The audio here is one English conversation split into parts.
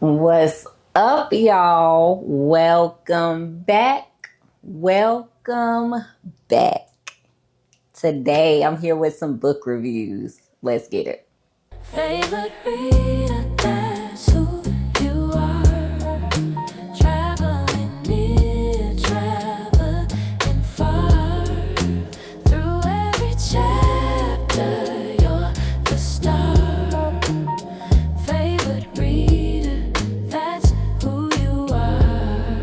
What's up, y'all? Welcome back. Welcome back. Today, I'm here with some book reviews. Let's get it. Favorite reader, that's who you are. Traveling near, traveling far. Through every chapter, you're the star. Favorite reader, that's who you are.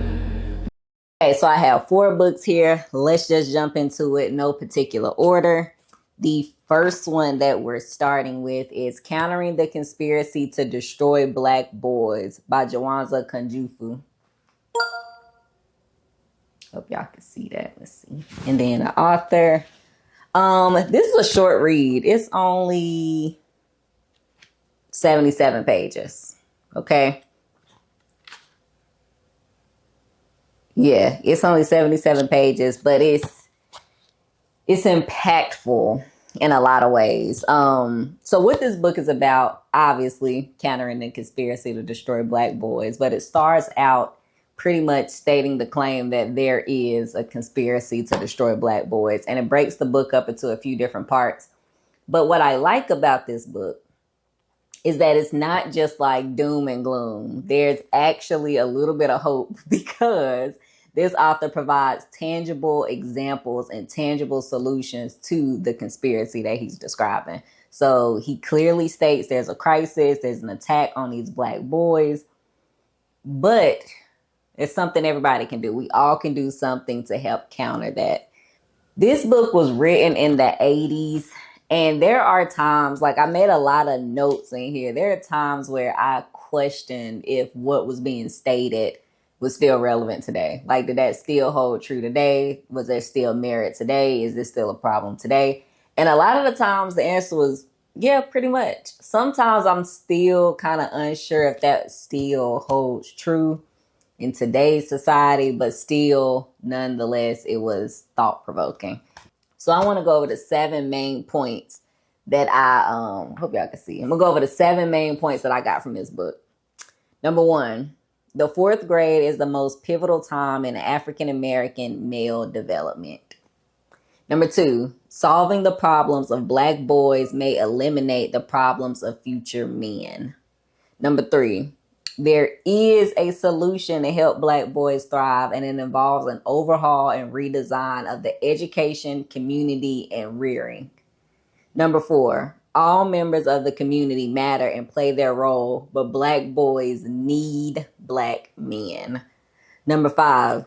Okay, so I have 4 books here. Let's just jump into it, no particular order. The first one that we're starting with is Countering the Conspiracy to Destroy Black Boys by Jawanza Kunjufu. Hope y'all can see that. Let's see. And then the author. This is a short read. It's only 77 pages. Okay. Yeah, it's only 77 pages, but it's impactful in a lot of ways. So what this book is about, obviously, countering the conspiracy to destroy Black boys, but it starts out pretty much stating the claim that there is a conspiracy to destroy Black boys, and it breaks the book up into a few different parts. But what I like about this book is that it's not just like doom and gloom. There's actually a little bit of hope because this author provides tangible examples and tangible solutions to the conspiracy that he's describing. So he clearly states there's a crisis, there's an attack on these Black boys, but it's something everybody can do. We all can do something to help counter that. This book was written in the 80s, and there are times, like I made a lot of notes in here. There are times where I questioned if what was being stated was still relevant today. Like, did that still hold true today? Was there still merit today? Is this still a problem today? And a lot of the times the answer was, yeah, pretty much. Sometimes I'm still kind of unsure if that still holds true in today's society, but still, nonetheless, it was thought provoking. So I want to go over the 7 main points that I hope y'all can see. I'm gonna go over the 7 main points that I got from this book. Number 1, the 4th grade is the most pivotal time in African American male development. Number 2, solving the problems of Black boys may eliminate the problems of future men. Number 3, there is a solution to help Black boys thrive, and it involves an overhaul and redesign of the education, community, and rearing. Number 4, all members of the community matter and play their role, but Black boys need Black men. Number 5,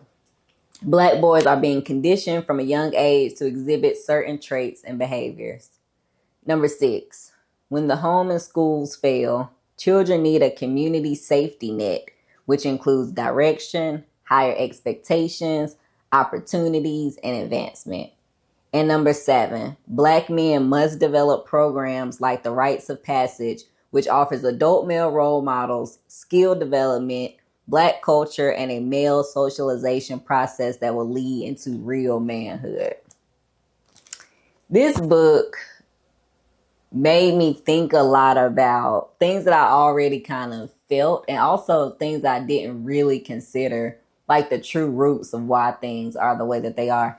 Black boys are being conditioned from a young age to exhibit certain traits and behaviors. Number 6, when the home and schools fail, children need a community safety net, which includes direction, higher expectations, opportunities, and advancement. And number 7, Black men must develop programs like the Rites of Passage, which offers adult male role models, skill development, Black culture, and a male socialization process that will lead into real manhood. This book made me think a lot about things that I already kind of felt, and also things that I didn't really consider, like the true roots of why things are the way that they are.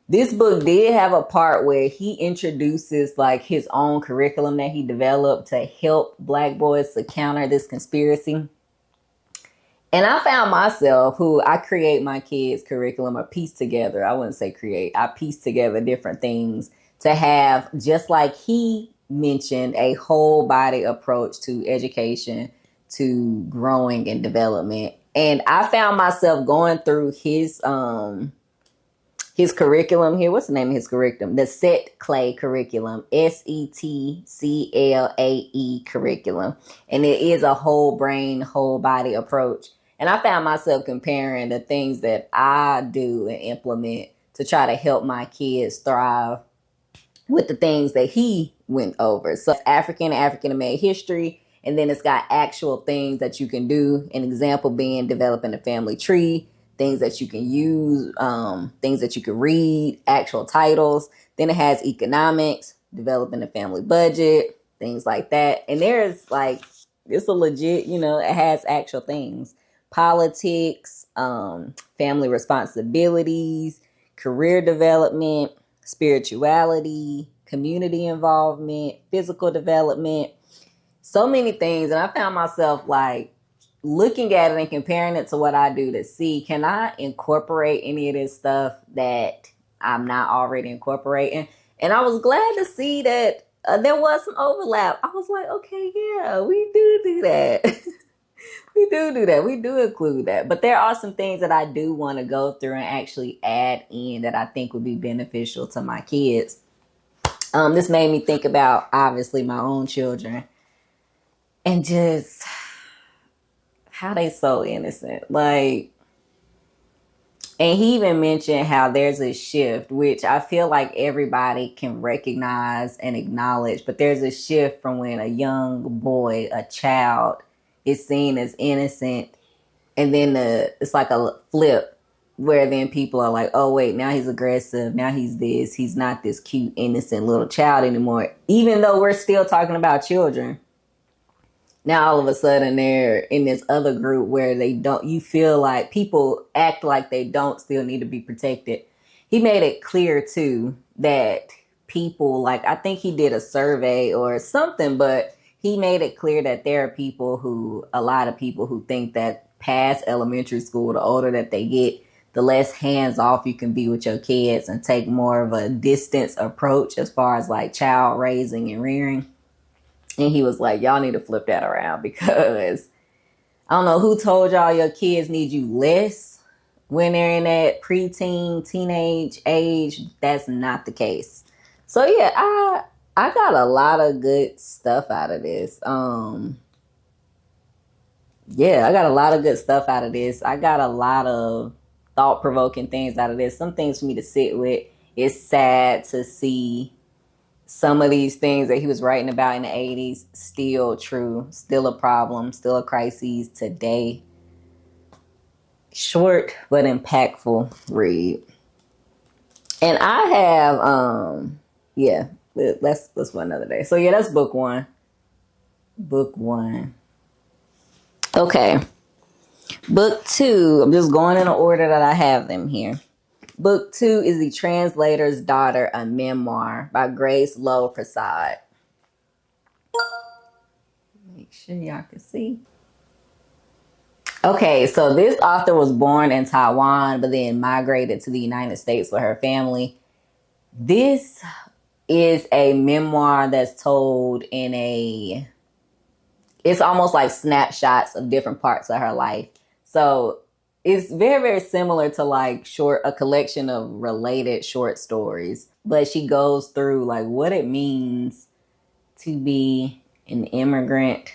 This book did have a part where he introduces like his own curriculum that he developed to help Black boys to counter this conspiracy. And I found myself, who I create my kids' curriculum or piece together. I wouldn't say create. I piece together different things to have, just like he mentioned, a whole body approach to education, to growing and development. And I found myself going through his curriculum here. What's the name of his curriculum? The Set Clay curriculum, SETCLAE curriculum. And it is a whole brain, whole body approach. And I found myself comparing the things that I do and implement to try to help my kids thrive with the things that he went over. So it's African-American history, and then it's got actual things that you can do. An example being developing a family tree, things that you can use, things that you can read, actual titles. Then it has economics, developing a family budget, things like that. And there's like it's a legit, it has actual things. Politics, family responsibilities, career development, spirituality, community involvement, physical development, so many things. And I found myself like looking at it and comparing it to what I do to see, can I incorporate any of this stuff that I'm not already incorporating? And I was glad to see that there was some overlap. I was like, okay, yeah, we do that. We do that. We do include that. But there are some things that I do want to go through and actually add in that I think would be beneficial to my kids. This made me think about, obviously, my own children and just how they so innocent. Like, and he even mentioned how there's a shift, which I feel like everybody can recognize and acknowledge, but there's a shift from when a young boy, a child, is seen as innocent, and then it's like a flip where then people are like, oh wait, now he's aggressive, now he's this, he's not this cute, innocent little child anymore, even though we're still talking about children. Now all of a sudden they're in this other group where you feel like people act like they don't still need to be protected. He made it clear too that people, like, I think he did a survey or something, but he made it clear that there are a lot of people who think that past elementary school, the older that they get, the less hands off you can be with your kids and take more of a distance approach as far as like child raising and rearing. And he was like, y'all need to flip that around, because I don't know who told y'all your kids need you less when they're in that preteen, teenage age. That's not the case. So yeah, I got a lot of good stuff out of this. Yeah, I got a lot of good stuff out of this. I got a lot of thought-provoking things out of this. Some things for me to sit with. It's sad to see some of these things that he was writing about in the 80s still true, still a problem, still a crisis today. Short but impactful read. And I have yeah, let's for another day. So yeah, that's book one. Book one. Okay. Book two, I'm just going in the order that I have them here. Book two is The Translator's Daughter, a memoir by Grace Lowe Prasad. Make sure y'all can see. Okay, so this author was born in Taiwan, but then migrated to the United States with her family. This is a memoir that's told it's almost like snapshots of different parts of her life. So it's very, very similar to like a collection of related short stories. But she goes through like what it means to be an immigrant,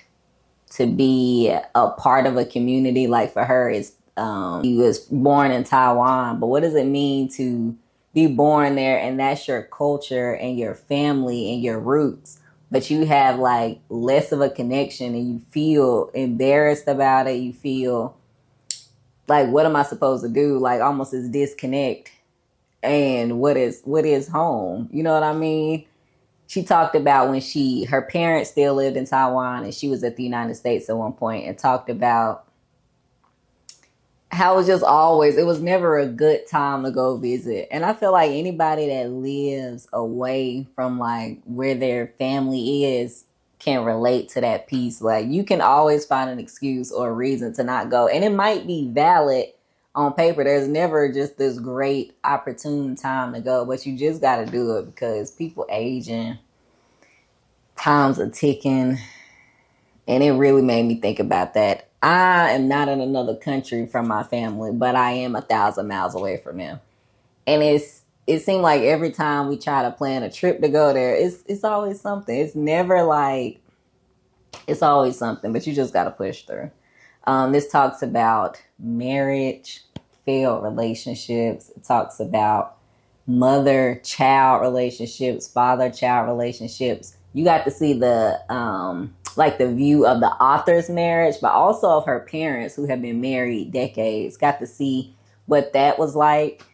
to be a part of a community. Like for her, he was born in Taiwan, but what does it mean to be born there and that's your culture and your family and your roots, but you have like less of a connection and you feel embarrassed about it. You feel like, what am I supposed to do? Like almost this disconnect. And what is home? You know what I mean? She talked about when her parents still lived in Taiwan and she was at the United States at one point, and talked about how it was never a good time to go visit. And I feel like anybody that lives away from like where their family is can relate to that piece. Like you can always find an excuse or a reason to not go. And it might be valid on paper. There's never just this great opportune time to go, but you just got to do it because people aging, times are ticking. And it really made me think about that. I am not in another country from my family, but I am 1,000 miles away from them. And it seemed like every time we try to plan a trip to go there, it's always something. It's never like, it's always something, but you just got to push through. This talks about marriage, failed relationships. It talks about mother-child relationships, father-child relationships. You got to see the view of the author's marriage, but also of her parents who have been married decades. Got to see what that was like,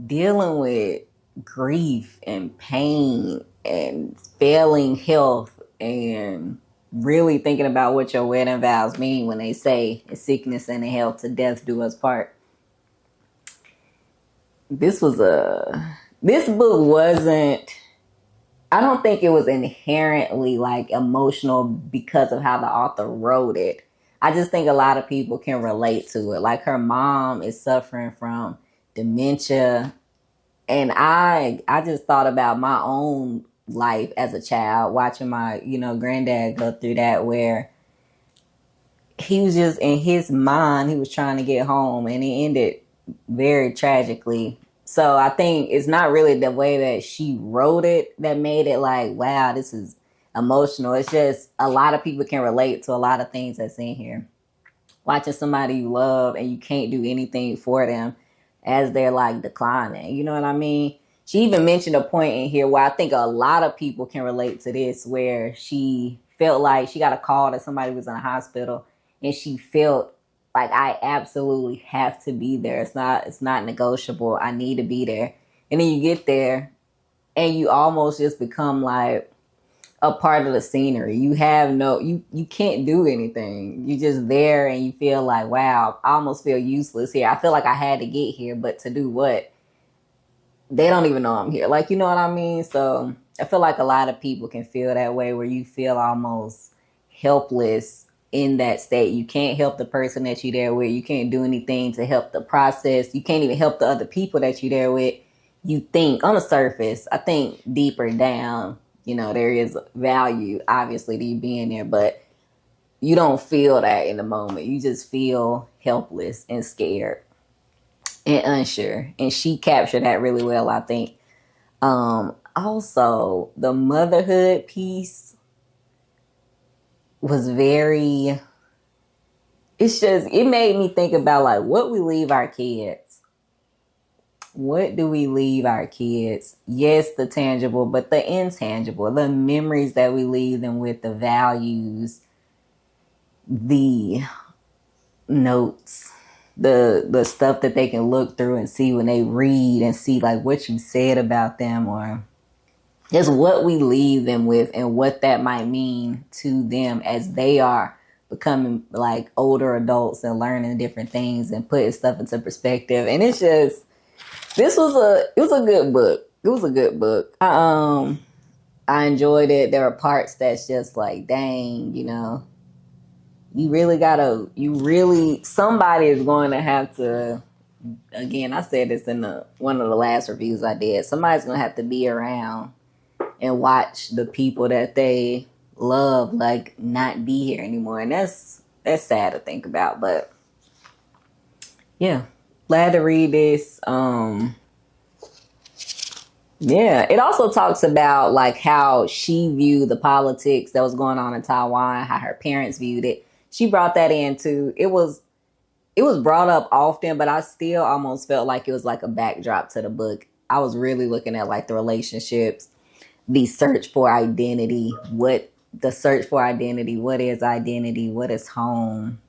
dealing with grief and pain and failing health and really thinking about what your wedding vows mean when they say in sickness and in health to death do us part. This was a this book wasn't, I don't think it was inherently like emotional because of how the author wrote it. I just think a lot of people can relate to it. Like her mom is suffering from dementia, and I just thought about my own life as a child watching my, granddad go through that, where he was just in his mind, he was trying to get home and it ended very tragically. So I think it's not really the way that she wrote it that made it like, wow, this is emotional. It's just a lot of people can relate to a lot of things that's in here. Watching somebody you love and you can't do anything for them as they're like declining. You know what I mean? She even mentioned a point in here where I think a lot of people can relate to this, where she felt like she got a call that somebody was in a hospital and she felt like, I absolutely have to be there. It's not negotiable. I need to be there. And then you get there and you almost just become like a part of the scenery. You have no, you can't do anything. You just there and you feel like, wow, I almost feel useless here. I feel like I had to get here, but to do what? They don't even know I'm here. Like, you know what I mean? So I feel like a lot of people can feel that way, where you feel almost helpless in that state. You can't help the person that you're there with. You can't do anything to help the process. You can't even help the other people that you're there with. You think on the surface, I think deeper down, there is value, obviously, to you being there, but you don't feel that in the moment. You just feel helpless and scared and unsure. And she captured that really well, I think. Also, the motherhood piece was very, it made me think about like what we leave our kids. What do we leave our kids? Yes, the tangible, but the intangible, the memories that we leave them with, the values, the notes, the stuff that they can look through and see when they read and see like what you said about them, or just what we leave them with and what that might mean to them as they are becoming like older adults and learning different things and putting stuff into perspective. And it's just, it was a good book. It was a good book. I enjoyed it. There are parts that's just like, dang, somebody is going to have to, again, I said this in one of the last reviews I did, somebody's going to have to be around and watch the people that they love like not be here anymore. And that's sad to think about, but yeah, glad to read this. Yeah, it also talks about like how she viewed the politics that was going on in Taiwan, how her parents viewed it. She brought that in too. It was brought up often, but I still almost felt like it was like a backdrop to the book. I was really looking at like the relationships, the search for identity, what is identity, what is home,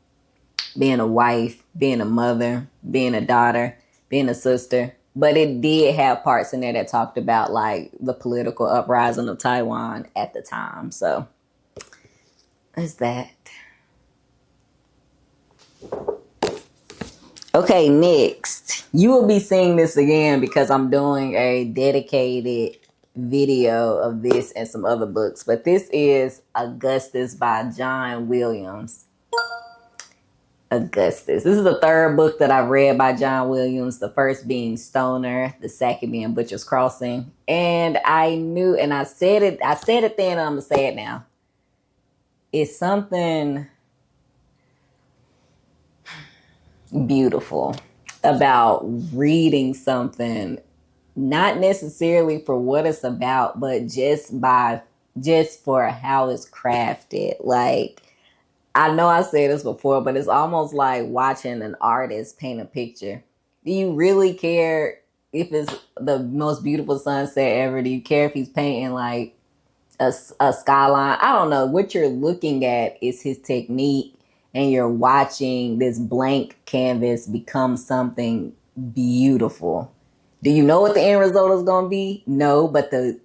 being a wife, being a mother, being a daughter, being a sister. But it did have parts in there that talked about like the political uprising of Taiwan at the time. So there's that. Okay, next. You will be seeing this again because I'm doing a dedicated video of this and some other books. But this is Augustus by John Williams. Augustus. This is the third book that I've read by John Williams. The first being Stoner, the second being Butcher's Crossing. And I knew, and I said it then, and I'm going to say it now. It's something beautiful about reading something, not necessarily for what it's about, but just for how it's crafted. Like, I know I said this before, but it's almost like watching an artist paint a picture. Do you really care if it's the most beautiful sunset ever? Do you care if he's painting like a skyline? I don't know. What you're looking at is his technique, and you're watching this blank canvas become something beautiful. Do you know what the end result is going to be? No, but the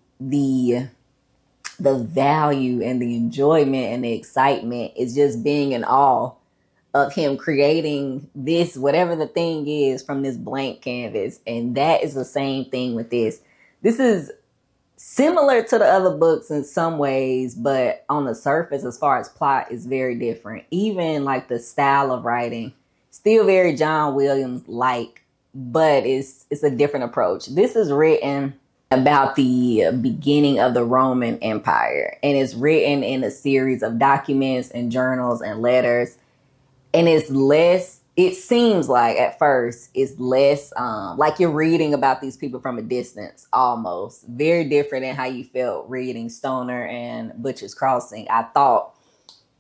the value and the enjoyment and the excitement is just being in awe of him creating this, whatever the thing is, from this blank canvas. And that is the same thing with this. This is similar to the other books in some ways, but on the surface, as far as plot, is very different. Even like the style of writing, still very John Williams like, but it's a different approach. This is written about the beginning of the Roman Empire, and it's written in a series of documents and journals and letters. And it's less, it seems like at first it's less like you're reading about these people from a distance, almost very different than how you felt reading Stoner and Butcher's Crossing, I thought.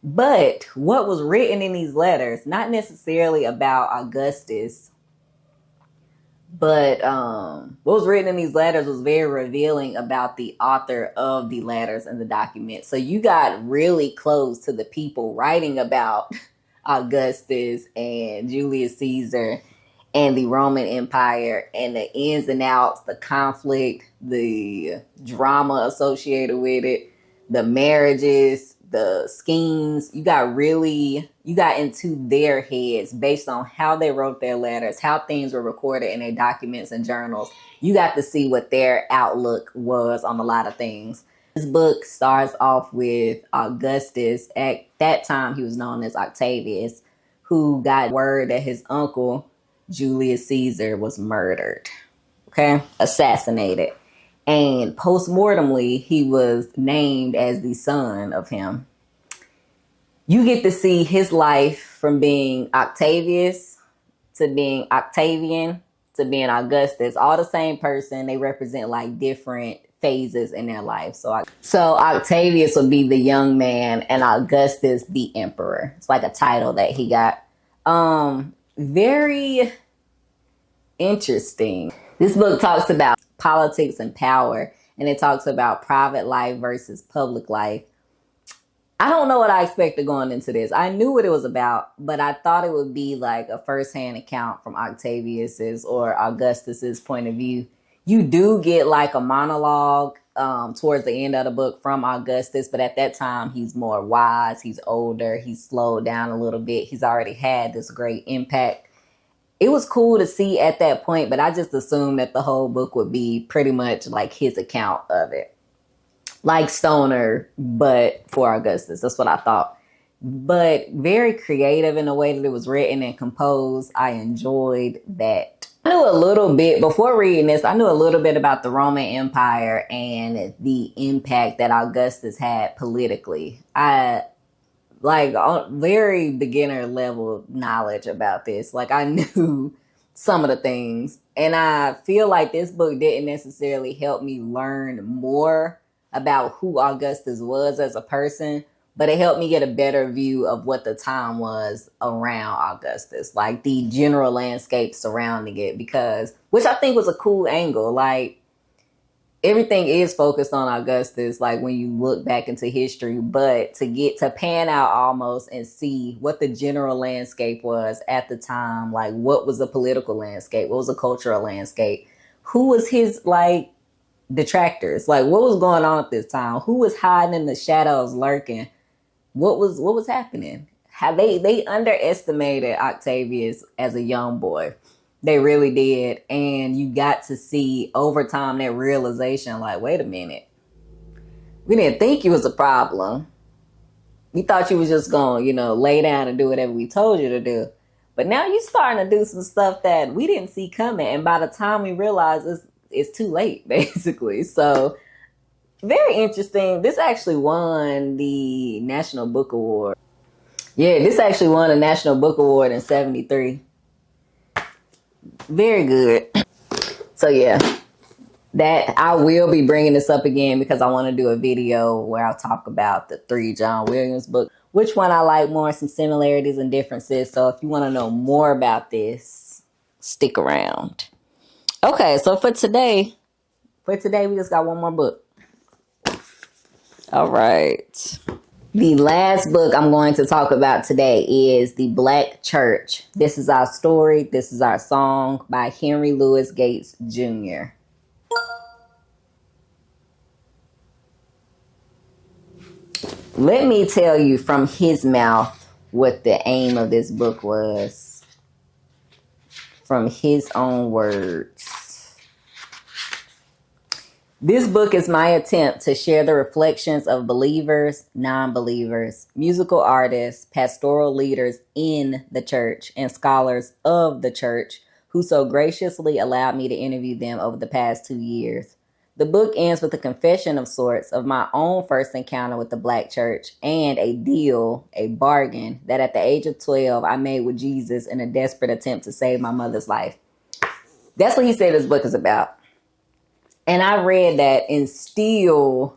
But what was written in these letters, not necessarily about Augustus, but what was written in these letters was very revealing about the author of the letters and the documents. So you got really close to the people writing about Augustus and Julius Caesar and the Roman Empire and the ins and outs, the conflict, the drama associated with it, the marriages, the schemes. You got into their heads based on how they wrote their letters, how things were recorded in their documents and journals. You got to see what their outlook was on a lot of things. This book starts off with Augustus. At that time, he was known as Octavius, who got word that his uncle, Julius Caesar, was murdered, assassinated. And post-mortemly, he was named as the son of him. You get to see his life from being Octavius to being Octavian to being Augustus, all the same person. They represent like different phases in their life. So Octavius would be the young man and Augustus the emperor. It's like a title that he got. Very interesting. This book talks about politics and power, and it talks about private life versus public life. I don't know what I expected going into this. I knew what it was about, but I thought it would be like a firsthand account from Octavius's or Augustus's point of view. You do get like a monologue towards the end of the book from Augustus, but at that time he's more wise, he's older, he's slowed down a little bit. He's already had this great impact. It was cool to see at that point, but I just assumed that the whole book would be pretty much like his account of it. Like Stoner, but for Augustus. That's what I thought. But very creative in the way that it was written and composed. I enjoyed that. I knew a little bit, before reading this, I knew a little bit about the Roman Empire and the impact that Augustus had politically. I like very beginner level knowledge about this. Like I knew some of the things. And I feel like this book didn't necessarily help me learn more about who Augustus was as a person, but it helped me get a better view of what the time was around Augustus, like the general landscape surrounding it, which I think was a cool angle. Like everything is focused on Augustus, like when you look back into history, but to get to pan out almost and see what the general landscape was at the time, like what was the political landscape, what was the cultural landscape, who was his like detractors, like what was going on at this time, who was hiding in the shadows lurking, what was happening. How they underestimated Octavius as a young boy. They really did. And you got to see over time that realization, like, wait a minute, we didn't think you was a problem. We thought you was just gonna, lay down and do whatever we told you to do. But now you're starting to do some stuff that we didn't see coming, and by the time we realize it's too late, basically. So very interesting. This actually won the National Book Award. Yeah, this actually won a National Book Award in 1973. Very good. So yeah, that I will be bringing this up again because I want to do a video where I'll talk about the 3 John Williams books, which one I like more, some similarities and differences. So if you want to know more about this, stick around. Okay, so for today we just got one more book. All right. The last book I'm going to talk about today is The Black Church. This is our story. This is our song by Henry Louis Gates Jr. Let me tell you from his mouth what the aim of this book was. From his own words. This book is my attempt to share the reflections of believers, non-believers, musical artists, pastoral leaders in the church, and scholars of the church who so graciously allowed me to interview them over the past 2 years. The book ends with a confession of sorts of my own first encounter with the Black church and a deal, a bargain, that at the age of 12 I made with Jesus in a desperate attempt to save my mother's life. That's what he said this book is about. And I read that and still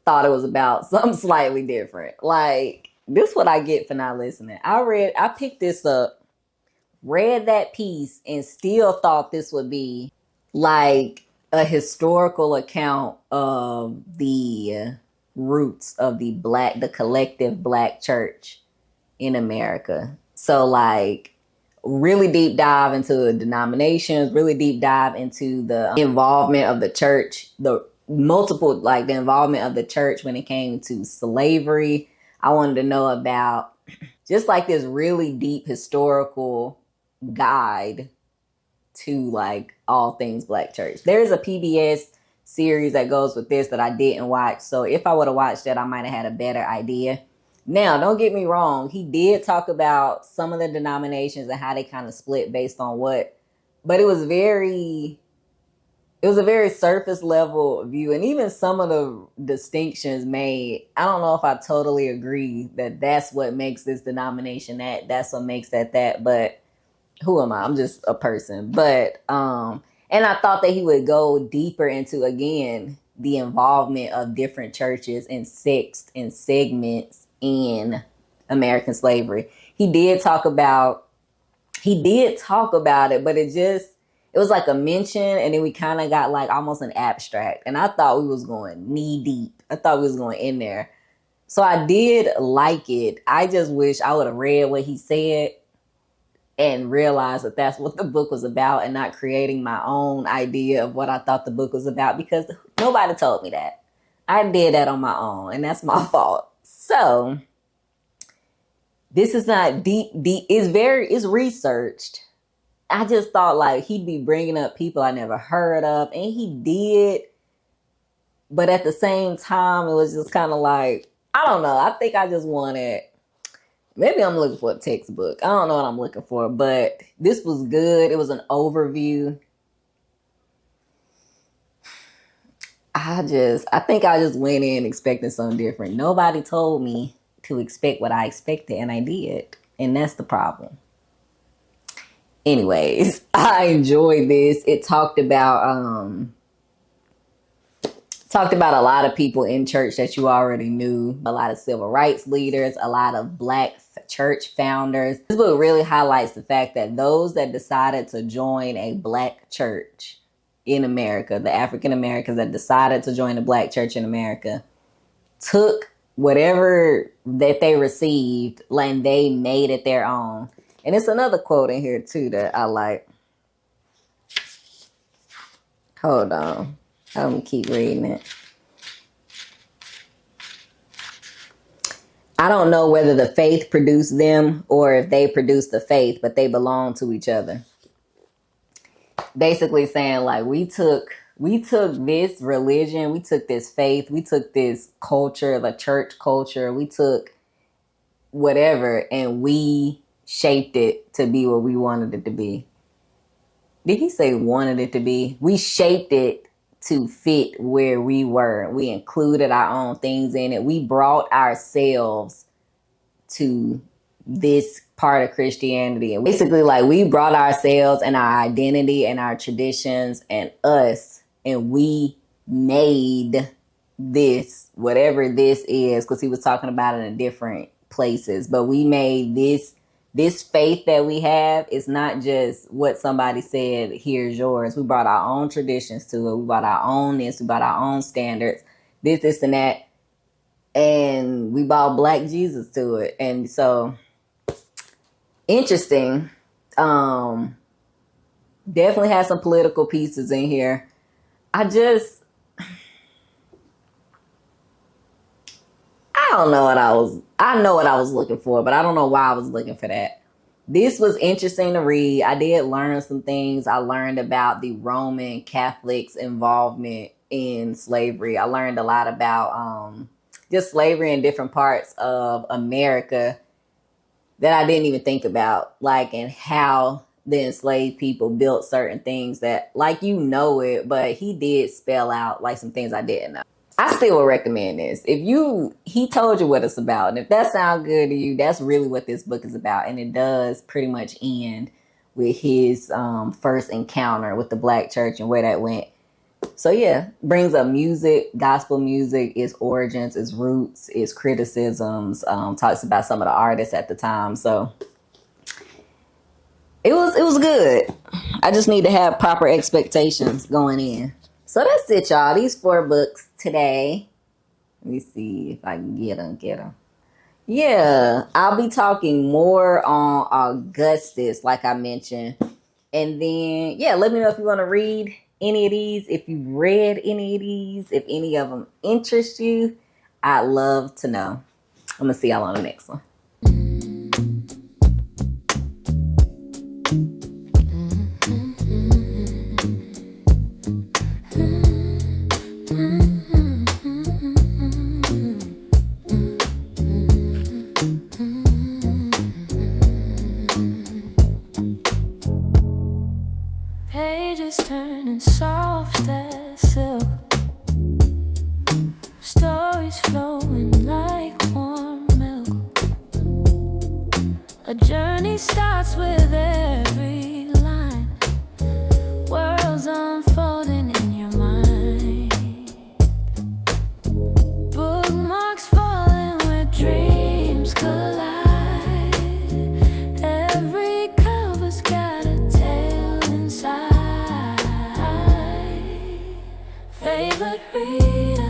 thought it was about something slightly different. Like, this is what I get for not listening. I picked this up, read that piece, and still thought this would be like a historical account of the roots of the collective Black church in America. So, like, really deep dive into the denominations, really deep dive into the involvement of the church, the involvement of the church when it came to slavery. I wanted to know about just like this really deep historical guide to like all things Black church. There's a PBS series that goes with this that I didn't watch. So if I would have watched that, I might have had a better idea. Now, don't get me wrong. He did talk about some of the denominations and how they kind of split based on what, but it was a very surface level view. And even some of the distinctions made, I don't know if I totally agree that that's what makes this denomination that's what makes that, but who am I? I'm just a person. But, and I thought that he would go deeper into, again, the involvement of different churches and sects and segments in American slavery. He did talk about it, but it was like a mention, and then we kind of got like almost an abstract. And I thought we was going knee deep. I thought we was going in there. So I did like it. I just wish I would have read what he said and realized that that's what the book was about, and not creating my own idea of what I thought the book was about, because nobody told me that. I did that on my own, and that's my fault. So this is not deep. It's researched. I just thought like he'd be bringing up people I never heard of, and he did. But at the same time, it was just kind of like, I don't know. I think I just wanted, maybe I'm looking for a textbook. I don't know what I'm looking for, but this was good. It was an overview. I think I just went in expecting something different. Nobody told me to expect what I expected, and I did. And that's the problem. Anyways, I enjoyed this. It talked about a lot of people in church that you already knew, a lot of civil rights leaders, a lot of Black church founders. This book really highlights the fact that those that decided to join a Black church in America, the African Americans that decided to join the Black church in America, took whatever that they received and they made it their own. And it's another quote in here too that I like. Hold on. I'm gonna keep reading it. I don't know whether the faith produced them or if they produced the faith, but they belong to each other. Basically saying like we took this religion, we took this faith, we took this culture, the church culture, we took whatever, and we shaped it to be what we wanted it to be. Did he say wanted it to be? We shaped it to fit where we were. We included our own things in it. We brought ourselves to this part of Christianity. And basically, like, we brought ourselves and our identity and our traditions and us, and we made this, whatever this is, because he was talking about it in different places, but we made this faith that we have. Is not just what somebody said, here's yours. We brought our own traditions to it. We brought our own this. We brought our own standards, this, and that. And we brought Black Jesus to it. And so, interesting. Definitely has some political pieces in here. I don't know I know what I was looking for, but I don't know why I was looking for that. This was interesting to read. I did learn some things. I learned about the Roman Catholics' involvement in slavery. I learned a lot about just slavery in different parts of America that I didn't even think about, like, and how the enslaved people built certain things that, like, you know it, but he did spell out like some things I didn't know. I still would recommend this. He told you what it's about, and if that sounds good to you, that's really what this book is about. And it does pretty much end with his first encounter with the black church and where that went. So yeah, brings up music, gospel music, its origins, its roots, its criticisms. Talks about some of the artists at the time. So it was good. I just need to have proper expectations going in. So that's it, y'all. These 4 books today. Let me see if I can get them. Yeah, I'll be talking more on Augustus, like I mentioned. And then, yeah, let me know if you want to read any of these, if you've read any of these, if any of them interest you. I'd love to know. I'm going to see y'all on the next one. Pages turning soft as silk, stories flowing like warm milk. A journey starts with every line, worlds unfolding in your mind. Bookmarks falling where dreams collide. Every cover's got a tale inside. Favorite reader.